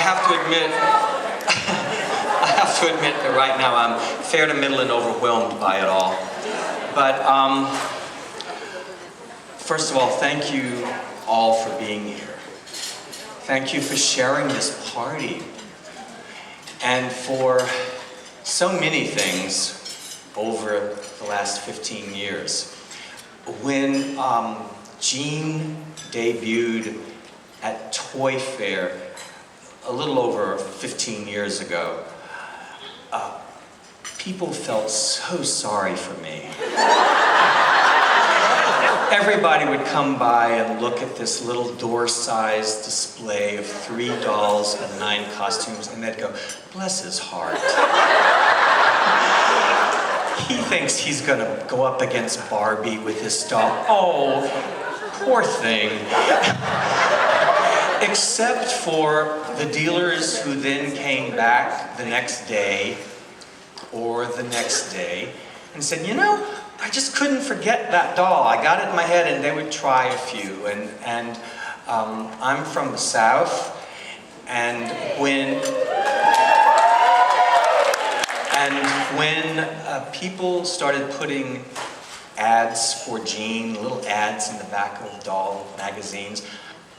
have to admit, I have to admit that right now I'm fair to middle and overwhelmed by it all. But first of all, thank you all for being here. Thank you for sharing this party and for so many things over the last 15 years. When Jean debuted at Toy Fair a little over 15 years ago, people felt so sorry for me. Everybody would come by and look at this little door-sized display of 3 dolls and 9 costumes, and they'd go, bless his heart. He thinks he's gonna go up against Barbie with this doll. Oh, poor thing. Except for the dealers who then came back the next day or the next day and said, you know, I just couldn't forget that doll. I got it in my head, and they would try a few. And I'm from the South, and when people started putting ads for Jean, little ads in the back of doll magazines,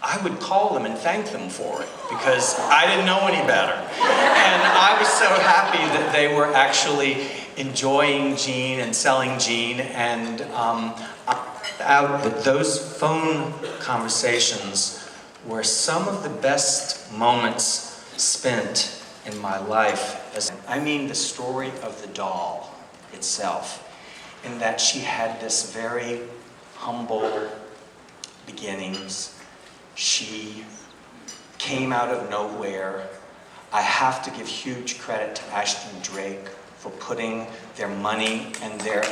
I would call them and thank them for it, because I didn't know any better. And I was so happy that they were actually enjoying Jean and selling Jean, and those phone conversations were some of the best moments spent in my life. I mean the story of the doll itself, in that she had this very humble beginnings. She came out of nowhere. I have to give huge credit to Ashton Drake for putting their money and their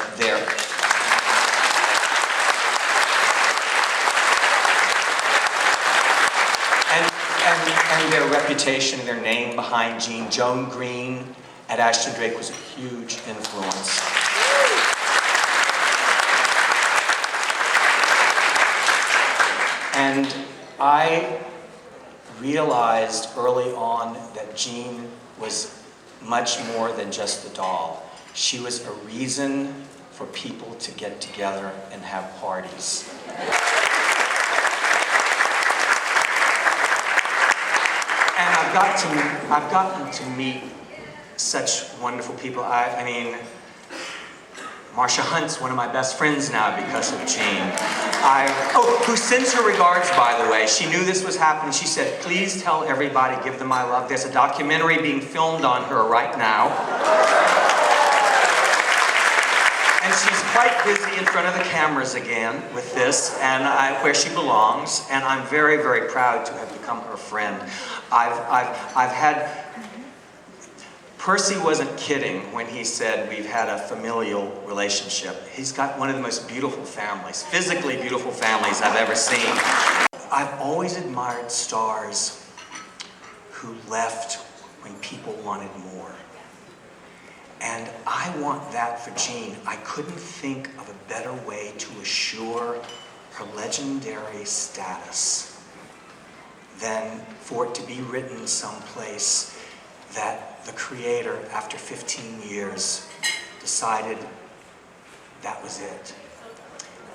reputation, their name behind Jean. Joan Green at Ashton Drake was a huge influence. And I realized early on that Jean was much more than just a doll. She was a reason for people to get together and have parties. And I've gotten to meet such wonderful people. I mean, Marsha Hunt's one of my best friends now because of Jean. Who sends her regards, by the way. She knew this was happening. She said, please tell everybody, give them my love. There's a documentary being filmed on her right now. And she's quite busy in front of the cameras again with this, and where she belongs. And I'm very, very proud to have become her friend. I've had... Percy wasn't kidding when he said we've had a familial relationship. He's got one of the most beautiful families, physically beautiful families I've ever seen. I've always admired stars who left when people wanted more. And I want that for Jean. I couldn't think of a better way to assure her legendary status than for it to be written someplace that the creator, after 15 years, decided that was it.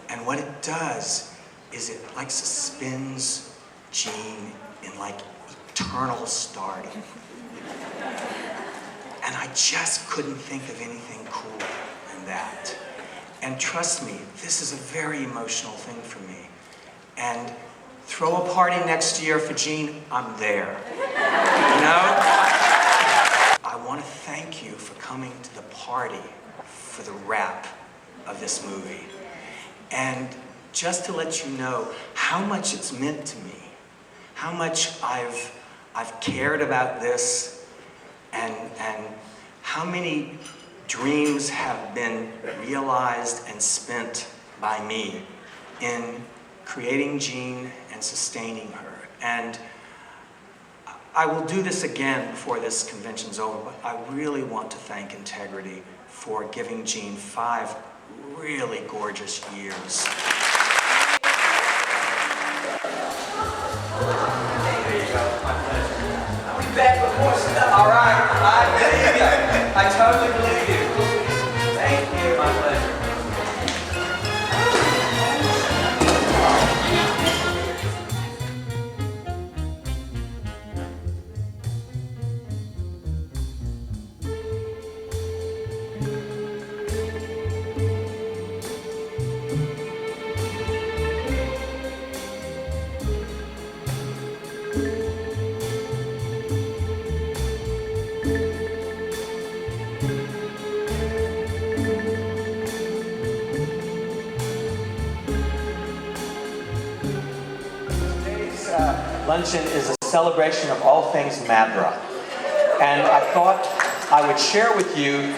And what it does is it like suspends Jean in like eternal stardom. And I just couldn't think of anything cooler than that. And trust me, this is a very emotional thing for me. And throw a party next year for Jean, I'm there. You know? I want to thank you for coming to the party for the wrap of this movie. And just to let you know how much it's meant to me, how much I've cared about this, and how many dreams have been realized and spent by me in creating Jean and sustaining her. And I will do this again before this convention's over, but I really want to thank Integrity for giving Jean 5 really gorgeous years. There you go, my pleasure. All right, I believe you. I totally believe you. Thank you, my pleasure. Luncheon is a celebration of all things Madra. And I thought I would share with you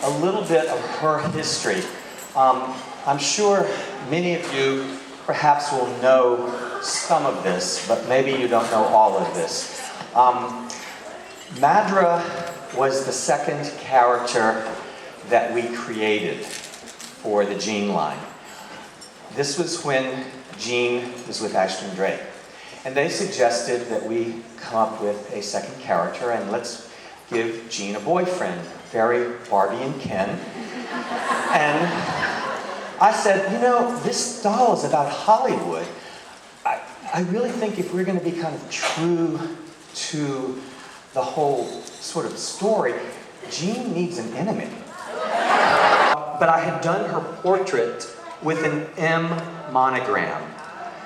a little bit of her history. I'm sure many of you perhaps will know some of this, but maybe you don't know all of this. Madra was the second character that we created for the Gene line. This was when Gene was with Ashton Drake. And they suggested that we come up with a second character and let's give Gene a boyfriend, very Barbie and Ken. And I said, you know, this doll is about Hollywood. I really think if we're going to be kind of true to the whole sort of story, Gene needs an enemy. But I had done her portrait with an M monogram.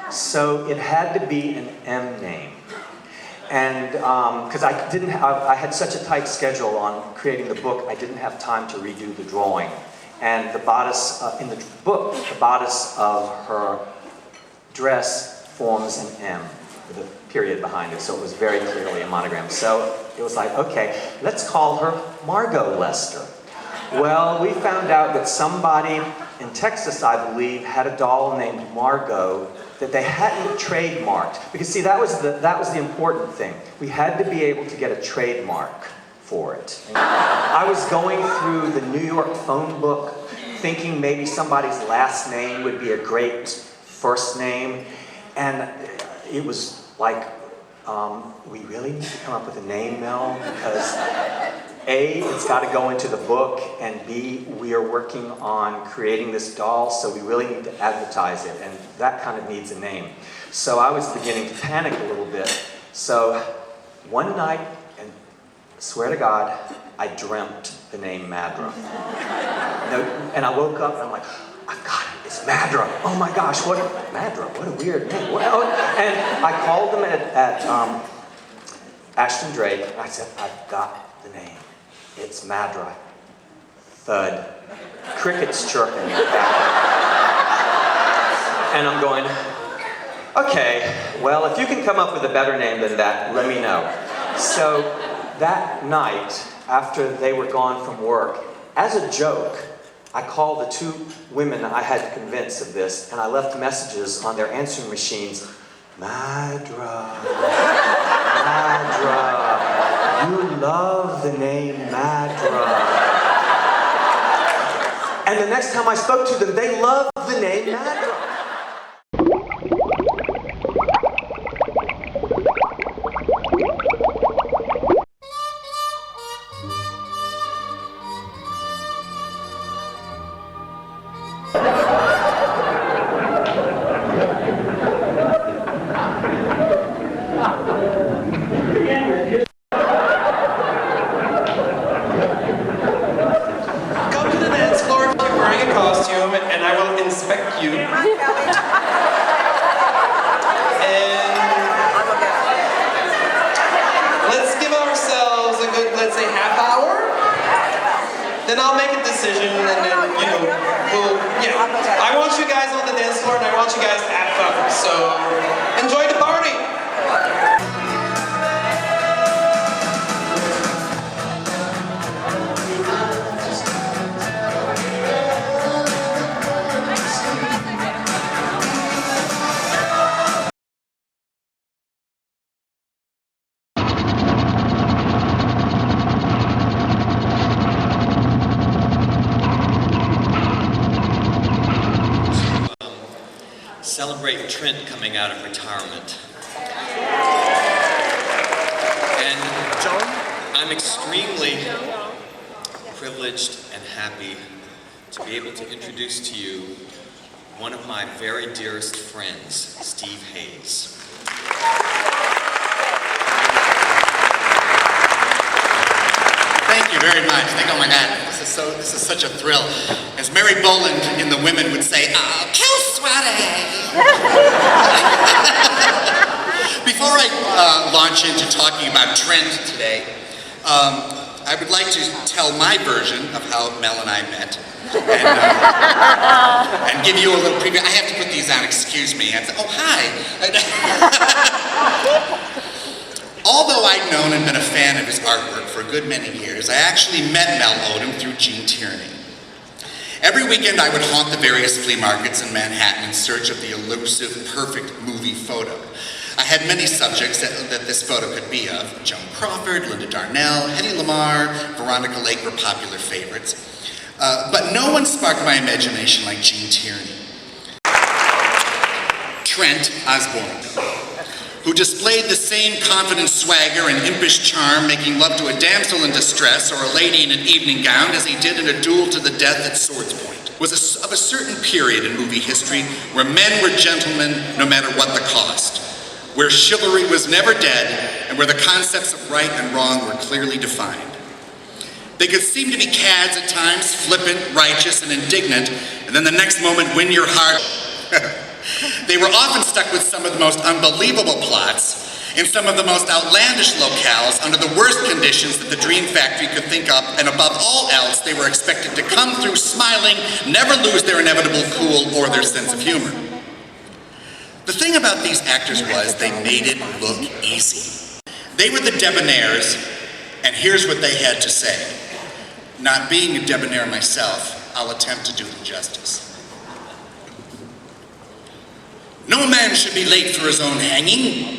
So it had to be an M name. And because I had such a tight schedule on creating the book, I didn't have time to redo the drawing. And the bodice, in the book, the bodice of her dress forms an M with a period behind it. So it was very clearly a monogram. So it was like, okay, let's call her Margot Lester. Well, we found out that somebody in Texas, I believe, had a doll named Margot that they hadn't trademarked. Because see, that was the important thing. We had to be able to get a trademark for it. I was going through the New York phone book, thinking maybe somebody's last name would be a great first name. And it was like, we really need to come up with a name, Mel, because A, it's got to go into the book, and B, we are working on creating this doll, so we really need to advertise it, and that kind of needs a name. So I was beginning to panic a little bit. So one night, and swear to God, I dreamt the name Madra. And I woke up and I'm like, I've got it, it's Madra. Oh my gosh, Madra, what a weird name. Well, and I called them at Ashton Drake, and I said, I've got the name. It's Madra. Thud. Crickets chirping in the back. And I'm going, okay, well, if you can come up with a better name than that, let me know. So that night, after they were gone from work, as a joke, I called the two women I had to convince of this, and I left messages on their answering machines. Madra, Madra. You love the name Madra. And the next time I spoke to them, they loved the name Madra. Then I'll make a decision, and then, I want you guys on the dance floor, and I want you guys to have fun. So, enjoy the party! Celebrate Trent coming out of retirement. And I'm extremely privileged and happy to be able to introduce to you one of my very dearest friends, Steve Hayes. Thank you very much. Oh my God, this is such a thrill. As Mary Boland in The Women would say, "Oh, kill sweaty." Before I launch into talking about Trend today, I would like to tell my version of how Mel and I met, and give you a little preview. I have to put these on. Excuse me. Oh, hi. Although I'd known and been a fan of his artwork for a good many years, I actually met Mel Odom through Gene Tierney. Every weekend I would haunt the various flea markets in Manhattan in search of the elusive, perfect movie photo. I had many subjects that this photo could be of. Joan Crawford, Linda Darnell, Hedy Lamarr, Veronica Lake were popular favorites. But no one sparked my imagination like Gene Tierney. Trent Osborne, who displayed the same confident swagger and impish charm making love to a damsel in distress or a lady in an evening gown as he did in a duel to the death at Swords Point, was of a certain period in movie history where men were gentlemen no matter what the cost, where chivalry was never dead, and where the concepts of right and wrong were clearly defined. They could seem to be cads at times, flippant, righteous, and indignant, and then the next moment win your heart. They were often stuck with some of the most unbelievable plots in some of the most outlandish locales under the worst conditions that the Dream Factory could think up, and above all else, they were expected to come through smiling, never lose their inevitable cool or their sense of humor. The thing about these actors was they made it look easy. They were the debonaires, and here's what they had to say. Not being a debonair myself, I'll attempt to do them justice. No man should be late for his own hanging.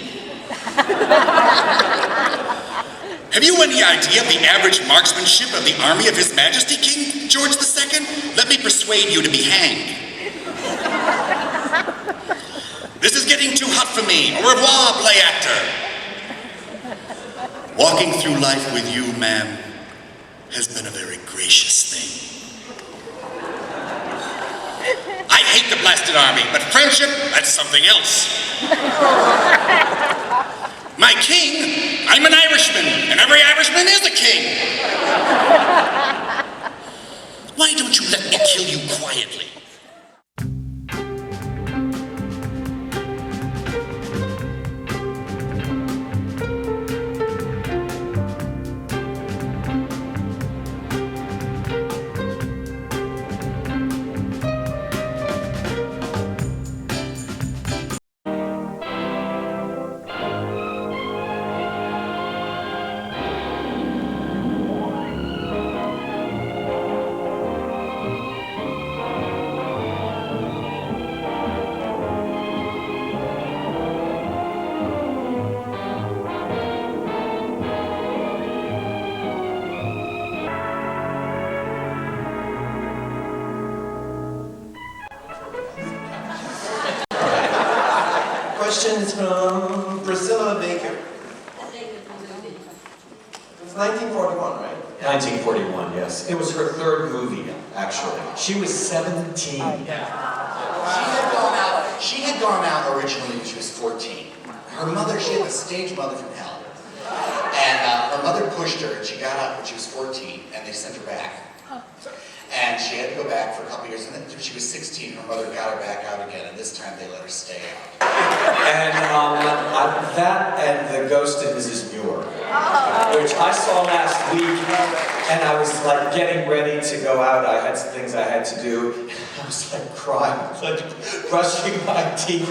Have you any idea of the average marksmanship of the army of His Majesty King George II? Let me persuade you to be hanged. This is getting too hot for me. Au revoir, play actor. Walking through life with you, ma'am, has been a very gracious thing. I hate the blasted army, but friendship, that's something else. My king, I'm an Irishman, and every Irishman is a king. Why don't you let me kill you quietly? Question is from Priscilla Baker. It was 1941, right? 1941, yes. It was her third movie, actually. She was 17. She had gone out originally when she was 14. Her mother, she had a stage mother from hell. And her mother pushed her, and she got out when she was 14, and they sent her back. And she had to go back for a couple years, and then when she was 16, her mother got her back out again, and this time they let her stay out. And that and The Ghost of Mrs. Muir, which I saw last week, and I was like getting ready to go out. I had some things I had to do. I was like crying, like brushing my teeth.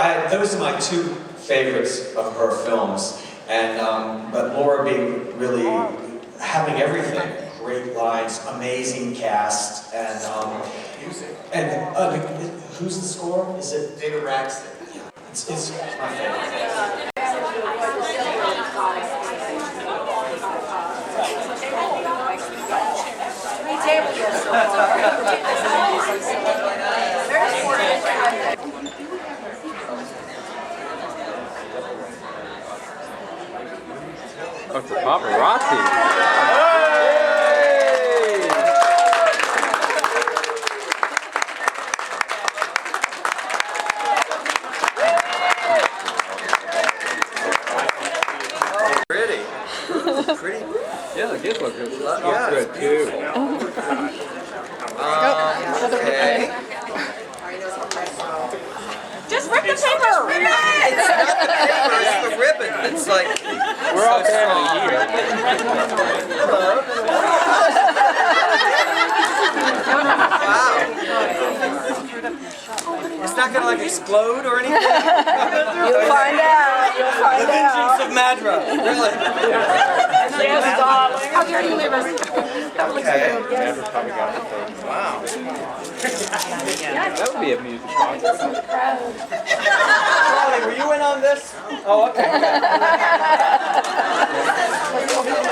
And those are my two favorites of her films. And but Laura being really having everything, great lines, amazing cast, and music. And who's the score? Is it David Raxton? It's my favorite. Oh, it's a paparazzi. Pretty. Pretty. Yeah, the kids look good. Look good too. Okay. Just rip the paper! Rip it! It's not the paper, it's the ribbon. It's like, We're all family here. wow. It's not gonna like explode or anything? You'll find out. You'll The find vengeance out. of Madra, really. Yes, darling. How dare you leave us? Okay. Never probably got the thing. Wow. That would be a music concert. Charlie, were you in on this? Oh, okay.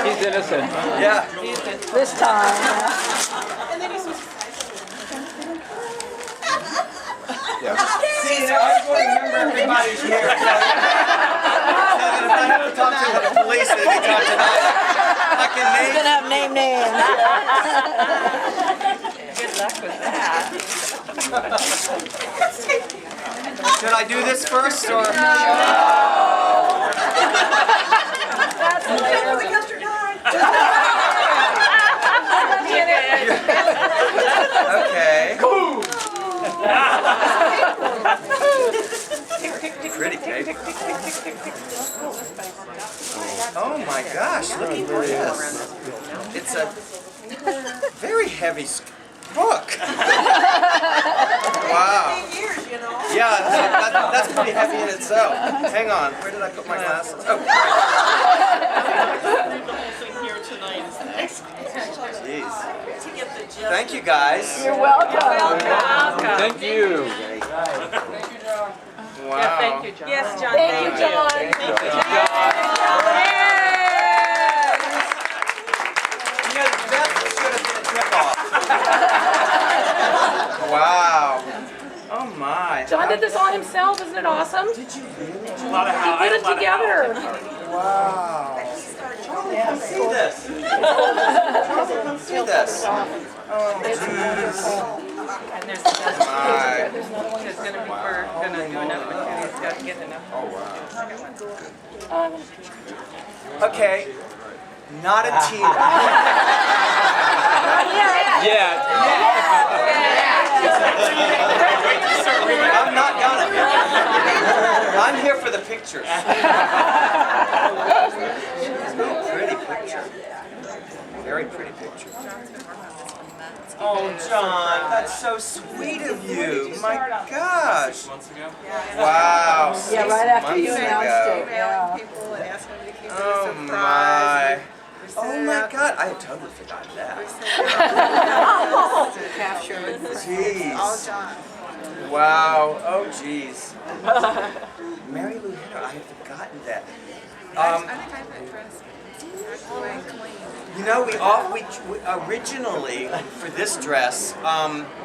He's innocent. Yeah. This time. See, now I'm going to remember everybody's here. So that if I have to talk to the police, they can talk to us. I can You're name. gonna have name names. Should I do this first or? Okay. Pretty cake. Oh my gosh, look at this. It's a very heavy book. Wow. Yeah, that's pretty heavy in itself. Hang on, where did I put my glasses? Oh. Jeez. Thank you guys. You're welcome. Thank you. Wow. Thank you, John. Yes, John. Thank you, John. You know, that should have been a tip-off. Wow. Oh my. John did this all himself. Isn't it awesome? Did you really? He put it together. Wow. Charlie, come see this. Charlie, come see this. Oh, jeez. And there's My. there's another one that's gonna be we're gonna do another one. He's got to get enough. Oh, wow. Okay. Not a tear. Yeah. I'm not gonna. I'm here for the pictures. Pretty picture. Very pretty picture. Oh, John, that's so sweet of you. My gosh. Wow. Yeah, right after you 6 months announced ago. it. Yeah. Oh my. Oh my God, I had totally forgotten that. Jeez. Wow. Oh jeez. Mary Lou Henner, I had forgotten that. You know, we originally for this dress,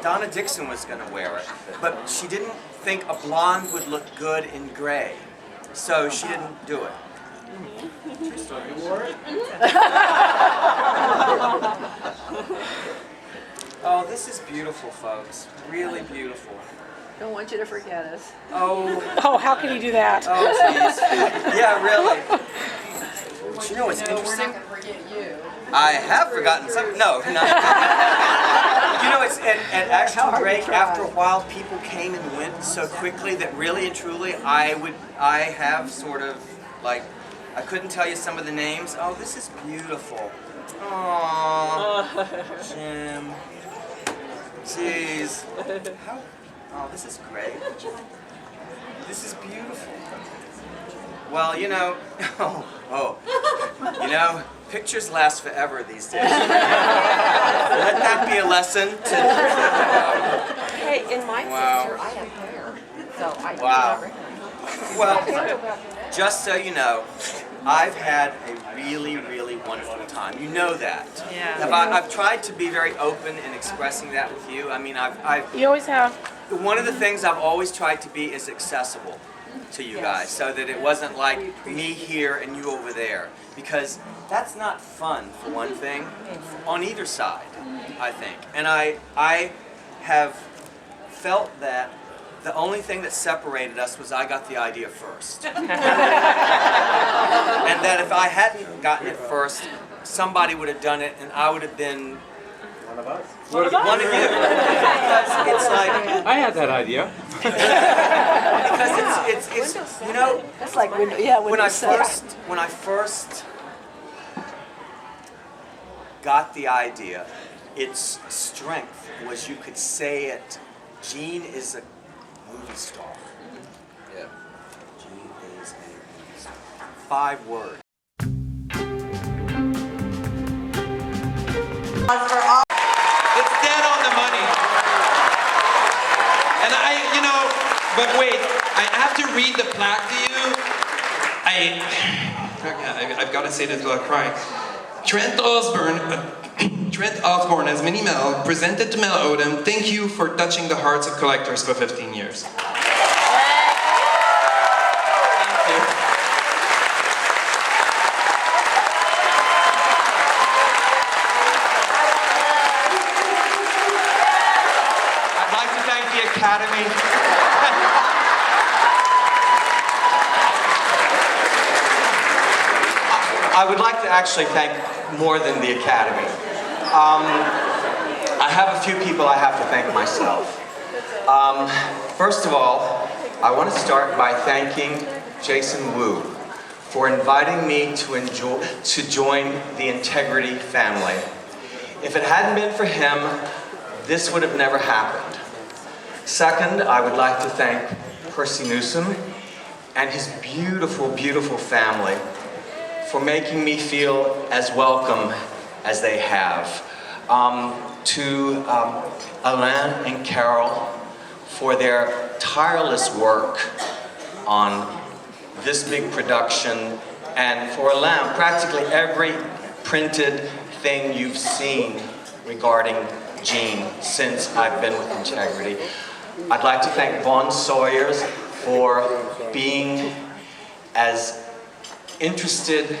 Donna Dixon was going to wear it, but she didn't think a blonde would look good in gray, so she didn't do it. Oh, this is beautiful, folks. Really beautiful. Don't want you to forget us. Oh, Oh, how can you do that? oh, jeez. Yeah, really. But you know what's interesting? Forget you. I have forgotten something. No, not. You know, it's at Ashton Drake. After a while, people came and went so quickly that really and truly, I have sort of like, I couldn't tell you some of the names. Oh, this is beautiful. Aww, Jim. Jeez. How? Oh, this is great. This is beautiful. Well, you know, you know, pictures last forever these days. Let that be a lesson to. Hey, in my Wow. picture, I have hair. So I Wow. Well, just so you know, I've had a really, really wonderful time. You know that. Yeah. I've tried to be very open in expressing that with you. I mean, You always have. one of the things I've always tried to be is accessible. to you guys, so that it wasn't like me here and you over there, because that's not fun, for one thing, on either side, I think. And I have felt that the only thing that separated us was I got the idea first. And that if I hadn't gotten it first, somebody would have done it and I would have been one of us. One of you. Because it's like, I had that idea. because it's you know, That's like window, yeah, when I first got the idea, its strength was you could say it. Gene is a movie star. Yeah. Gene is a movie star. 5 words. It's dead on the money. And but wait, I have to read the plaque to you. I've got to say this without crying. Trent Osborne as Minnie Mel, presented to Mel Odom. Thank you for touching the hearts of collectors for 15 years. Thank you. I'd like to thank the Academy. I would like to actually thank more than the Academy. I have a few people I have to thank myself. First of all, I want to start by thanking Jason Wu for inviting me to join the Integrity family. If it hadn't been for him, this would have never happened. Second, I would like to thank Percy Newsom and his beautiful, beautiful family for making me feel as welcome as they have. To Alain and Carol for their tireless work on this big production, and for Alain, practically every printed thing you've seen regarding Gene since I've been with Integrity. I'd like to thank Vaughn Sawyers for being as interested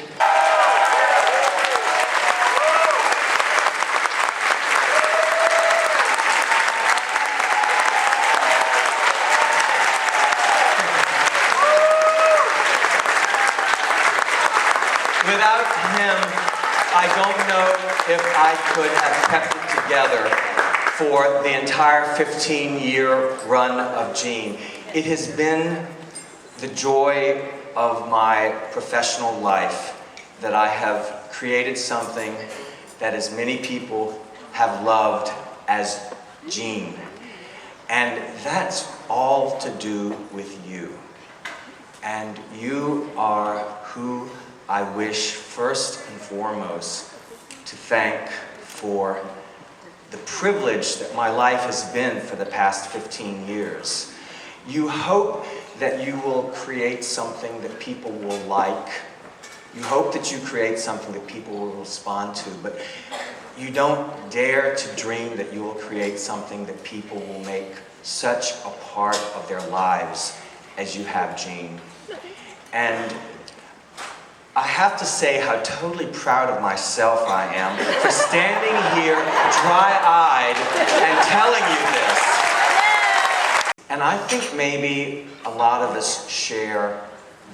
without him, I don't know if I could have kept it together for the entire 15-year run of Gene. It has been the joy of my professional life that I have created something that as many people have loved as Gene. And that's all to do with you. And you are who I wish first and foremost to thank for the privilege that my life has been for the past 15 years. You hope that you will create something that people will like. You hope that you create something that people will respond to, but you don't dare to dream that you will create something that people will make such a part of their lives as you have, Gene. And I have to say how totally proud of myself I am for standing here dry-eyed and telling you this. And I think maybe a lot of us share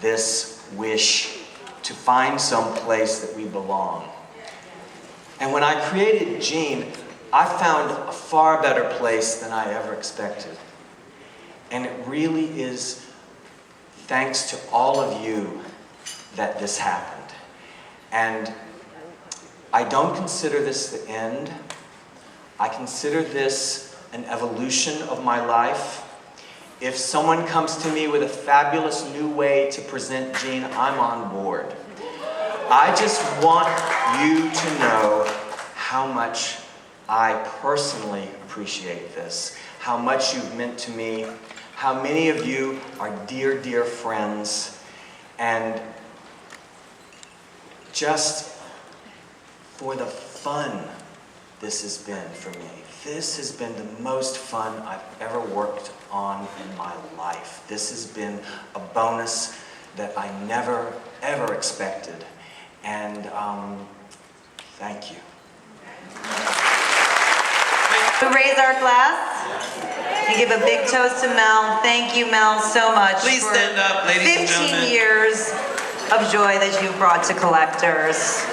this wish to find some place that we belong. And when I created Gene, I found a far better place than I ever expected. And it really is thanks to all of you that this happened. And I don't consider this the end. I consider this an evolution of my life. If someone comes to me with a fabulous new way to present Gene, I'm on board. I just want you to know how much I personally appreciate this, how much you've meant to me, how many of you are dear, dear friends, and just for the fun this has been for me. This has been the most fun I've ever worked on in my life. This has been a bonus that I never, ever expected. And thank you. We raise our glass and give a big toast to Mel. Thank you, Mel, so much. Please for stand up, ladies and gentlemen. 15 years of joy that you've brought to collectors.